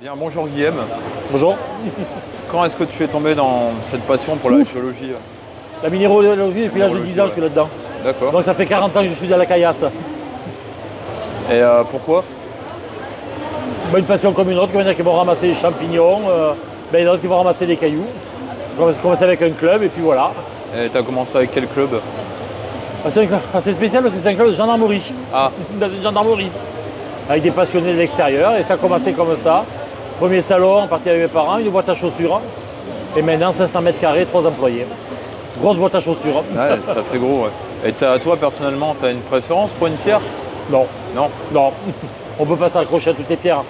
Bien, bonjour Guillaume. Bonjour. Quand est-ce que tu es tombé dans cette passion pour la géologie? La minéralogie, depuis l'âge de 10 ans, Ouais. je suis là-dedans. D'accord. Donc ça fait 40 ans que je suis dans la caillasse. Et pourquoi? Une passion comme une autre, il y en a qui vont ramasser des champignons, il y en a d'autres qui vont ramasser des cailloux. J'ai commencé avec un club et puis voilà. Et tu as commencé avec quel club? C'est un club assez spécial parce que c'est un club de gendarmerie. Ah, Dans une gendarmerie. Avec des passionnés de l'extérieur et ça a commencé comme ça. Premier salon, parti avec mes parents, une boîte à chaussures. Et maintenant 500 mètres carrés, 3 employés. Grosse boîte à chaussures. ouais, ça fait gros. Ouais. Et toi, personnellement, tu as une préférence pour une pierre? Non, Non, non. On ne peut pas s'accrocher à toutes les pierres.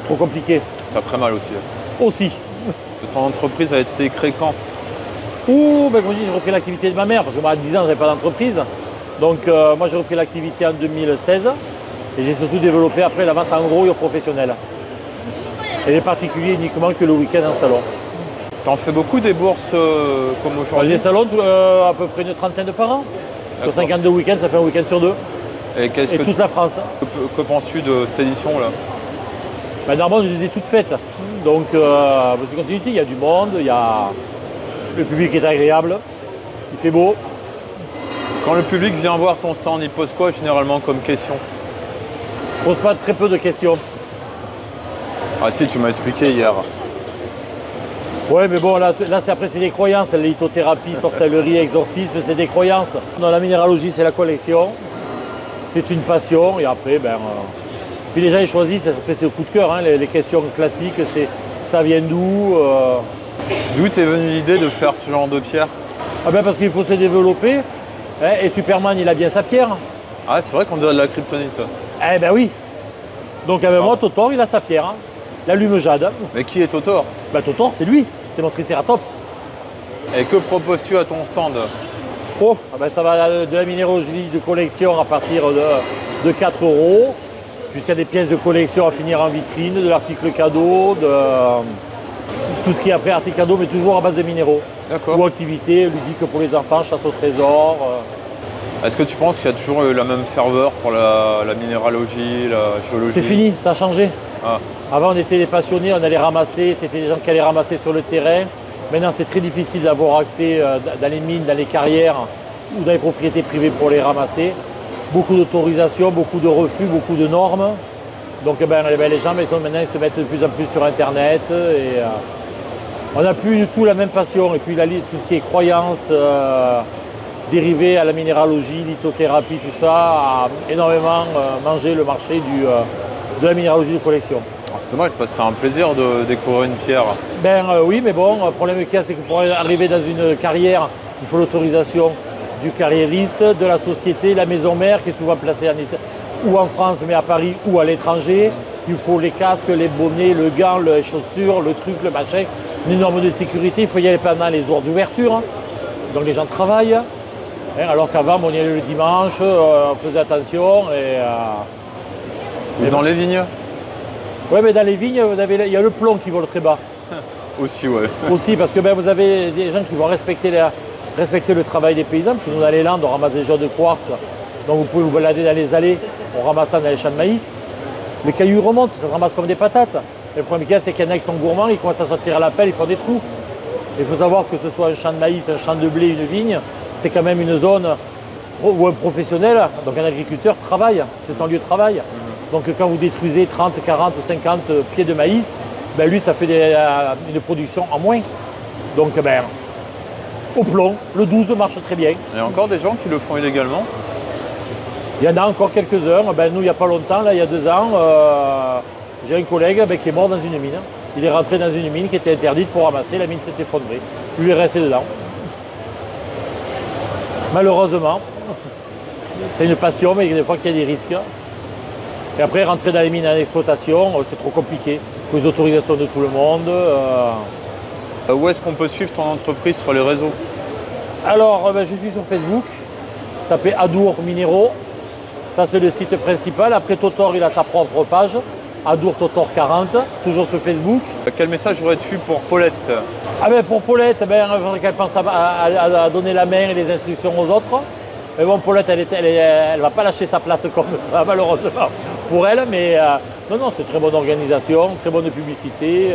Trop compliqué. ça ferait mal aussi. Aussi. Ton entreprise a été créée quand? Comme je dis, j'ai repris l'activité de ma mère parce que moi à 10 ans, je n'avais pas d'entreprise. Donc moi j'ai repris l'activité en 2016 et j'ai surtout développé après la vente en gros et aux professionnels. Et les particuliers uniquement que le week-end en salon. T'en fais beaucoup des bourses comme aujourd'hui? Les salons, à peu près une trentaine de par an. Sur D'accord. 52 week-ends, ça fait un week-end sur deux. Et Et toute la France. que penses-tu de cette édition-là? Normalement, je les ai toutes faites. Donc, parce que continuité, il y a du monde, le public est agréable, il fait beau. Quand le public vient voir ton stand, il pose quoi généralement comme question? On ne pose pas très peu de questions. Ah si, tu m'as expliqué hier. Ouais, mais bon, là c'est des croyances. La lithothérapie, sorcellerie, exorcisme, c'est des croyances. Dans la minéralogie, c'est la collection. C'est une passion. Et après, puis les gens ils choisissent. Après, c'est au coup de cœur. Hein. Les questions classiques, c'est ça vient d'où D'où t'es venue l'idée de faire ce genre de pierre? Parce qu'il faut se développer. Hein, et Superman, il a bien sa pierre. Ah, c'est vrai qu'on dirait de la kryptonite. Eh ben oui. Donc, avec moi, Totor, il a sa pierre. Hein. L'allume jade. Mais qui est Totor? Totor, c'est lui. C'est mon Triceratops. Et que proposes-tu à ton stand? Ça va de la minéralogie de collection à partir de 4 € jusqu'à des pièces de collection à finir en vitrine, de l'article cadeau, de tout ce qui est après article cadeau, mais toujours à base de minéraux. D'accord. Ou activités ludiques pour les enfants, chasse au trésor. Est-ce que tu penses qu'il y a toujours eu la même ferveur pour la minéralogie, la géologie? C'est fini, ça a changé. Ah. Avant, on était des passionnés, on allait ramasser, c'était des gens qui allaient ramasser sur le terrain. Maintenant, c'est très difficile d'avoir accès dans les mines, dans les carrières ou dans les propriétés privées pour les ramasser. Beaucoup d'autorisations, beaucoup de refus, beaucoup de normes. Donc les gens maintenant ils se mettent de plus en plus sur Internet. Et, on n'a plus du tout la même passion. Et puis tout ce qui est croyances dérivées à la minéralogie, lithothérapie, tout ça, a énormément mangé le marché de la minéralogie de collection. C'est dommage parce que c'est un plaisir de découvrir une pierre. Oui, mais bon, le problème qu'il y a, c'est que pour arriver dans une carrière, il faut l'autorisation du carriériste, de la société, la maison mère qui est souvent placée ou en France, mais à Paris ou à l'étranger. Il faut les casques, les bonnets, le gant, les chaussures, le truc, le machin. Une norme de sécurité, il faut y aller pendant les heures d'ouverture. Donc les gens travaillent. Alors qu'avant, on y allait le dimanche, on faisait attention. Ou dans les vignes? Oui, mais dans les vignes, il y a le plomb qui vole très bas. Aussi, ouais. Aussi, parce que vous avez des gens qui vont respecter le travail des paysans, parce que nous, dans les Landes, on ramasse des jeux de quartz. Donc vous pouvez vous balader dans les allées, on ramasse ça dans les champs de maïs. Les cailloux remontent, ça se ramasse comme des patates. Le problème qu'il y a, c'est qu'il y en a qui sont gourmands, ils commencent à sortir à la pelle, ils font des trous. Il faut savoir que ce soit un champ de maïs, un champ de blé, une vigne, c'est quand même une zone où un professionnel, donc un agriculteur, travaille. C'est son lieu de travail. Donc quand vous détruisez 30, 40 ou 50 pieds de maïs, lui, ça fait une production en moins. Donc, au plomb, le 12 marche très bien. Il y a encore des gens qui le font illégalement? Il y en a encore quelques-uns. Nous, il n'y a pas longtemps, là, il y a 2 ans, j'ai un collègue qui est mort dans une mine. Il est rentré dans une mine qui était interdite pour ramasser. La mine s'est effondrée. Lui est resté dedans. Malheureusement, c'est une passion, mais des fois qu'il y a des risques. Et après, rentrer dans les mines en exploitation, c'est trop compliqué. Il faut les autorisations de tout le monde. Où est-ce qu'on peut suivre ton entreprise sur les réseaux? Alors, je suis sur Facebook. Tapez Adour Minéraux. Ça, c'est le site principal. Après, Totor, il a sa propre page. Adour Totor 40, toujours sur Facebook. Quel message aurais-tu pour Paulette? Pour Paulette, il faudrait qu'elle pense à donner la main et les instructions aux autres. Mais bon, Paulette, elle ne va pas lâcher sa place comme ça, malheureusement, pour elle. Mais Non, non, c'est une très bonne organisation, très bonne publicité.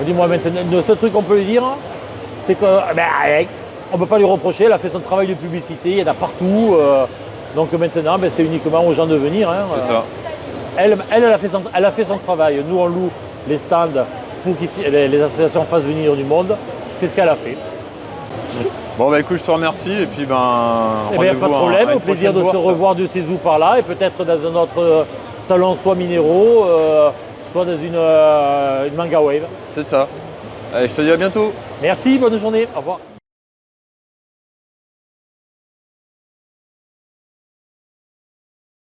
On dit, moi, maintenant, le seul truc qu'on peut lui dire, c'est qu'on ne peut pas lui reprocher, elle a fait son travail de publicité, il y en a partout. Donc maintenant, c'est uniquement aux gens de venir. Hein. C'est ça. Elle a fait son travail. Nous, on loue les stands pour que les associations fassent venir du monde. C'est ce qu'elle a fait. Bon, bah écoute, je te remercie. Et puis, Pas de problème. Au plaisir de se revoir de ces ou par là. Et peut-être dans un autre salon, soit minéraux, soit dans une manga wave. C'est ça. Allez, je te dis à bientôt. Merci, bonne journée. Au revoir.